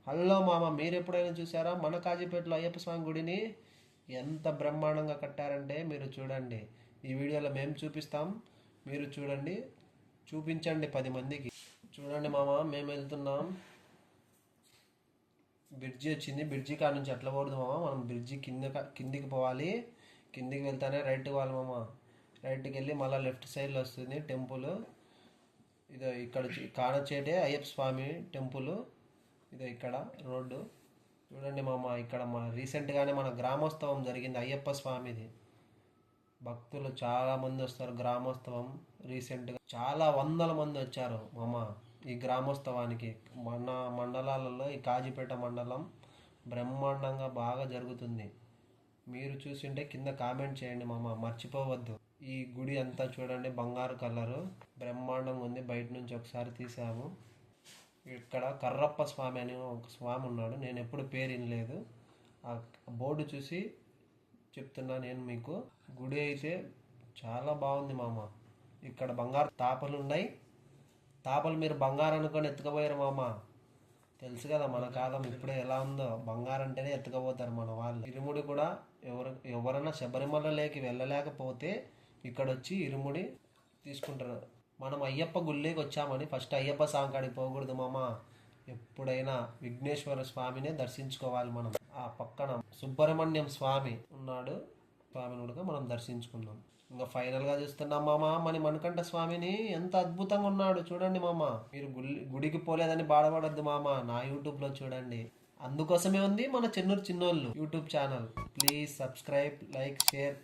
Hello మామ, మీరు ఎప్పుడైనా చూసారా మన కాజీపేటలో అయ్యప్ప స్వామి గుడిని? ఎంత బ్రహ్మాండంగా కట్టారంటే మీరు చూడండి. ఈ వీడియోలో మేము చూపిస్తాం, మీరు చూడండి, చూపించండి 10 మందికి. చూడండి మామ, మేము వెళ్తున్నాం. బ్రిడ్జి వచ్చింది. బ్రిడ్జి కాడ నుంచి ఎట్లా పోదు మామ, మనం బ్రిడ్జి కిందికి పోవాలి. కిందికి వెళ్తానే రైట్కి పోవాలి మామ. రైట్కి వెళ్ళి మళ్ళీ లెఫ్ట్ సైడ్లో వస్తుంది టెంపుల్. ఇదో ఇక్కడ కానచేటే అయ్యప్ప స్వామి టెంపుల్. ఇదో ఇక్కడ రోడ్డు. చూడండి మామ, ఇక్కడ రీసెంట్గానే మన గ్రామోత్సవం జరిగింది అయ్యప్ప స్వామిది. భక్తులు చాలా మంది వస్తారు గ్రామోత్సవం. రీసెంట్గా చాలా వందల మంది వచ్చారు మామ ఈ గ్రామోత్సవానికి. మన మండలాలలో ఈ కాజీపేట మండలం బ్రహ్మాండంగా బాగా జరుగుతుంది. మీరు చూసింటే కింద కామెంట్ చేయండి మామ, మర్చిపోవద్దు. ఈ గుడి అంతా చూడండి, బంగారు కలరు బ్రహ్మాండంగా ఉంది. బయట నుంచి ఒకసారి తీసాము. ఇక్కడ కర్రప్ప స్వామి అని ఒక స్వామి ఉన్నాడు. నేను ఎప్పుడు పేరు వినలేదు. ఆ బోర్డు చూసి చెప్తున్నా నేను మీకు. గుడి అయితే చాలా బాగుంది మామ. ఇక్కడ బంగారు తాపలు ఉన్నాయి. తాపలు మీరు బంగారు అనుకొని ఎత్తుకపోయారు మామ. తెలుసు కదా మన కాలం ఇప్పుడే ఎలా ఉందో. బంగారం అంటేనే ఎత్తుకపోతారు మన వాళ్ళు. ఇరుముడి కూడా ఎవరైనా శబరిమలలోకి వెళ్ళలేకపోతే ఇక్కడ వచ్చి ఇరుముడి తీసుకుంటారు. మనం అయ్యప్ప గుళ్ళేకి వచ్చామని ఫస్ట్ అయ్యప్ప స్వామి కాడికి పోకూడదు మామ. ఎప్పుడైనా విఘ్నేశ్వర స్వామినే దర్శించుకోవాలి మనం. ఆ పక్కన సుబ్రహ్మణ్యం స్వామి ఉన్నాడు. స్వామిని కూడా మనం దర్శించుకున్నాం. ఇంకా ఫైనల్గా చూస్తున్నాం మామ మన మణికంఠ స్వామిని. ఎంత అద్భుతంగా ఉన్నాడు చూడండి మామ. మీరు గుడికి పోలేదని బాధపడద్దు మామ, నా యూట్యూబ్లో చూడండి. అందుకోసమే ఉంది మన చెన్నూరు చిన్నోళ్ళు YouTube channel. Please subscribe, like, share.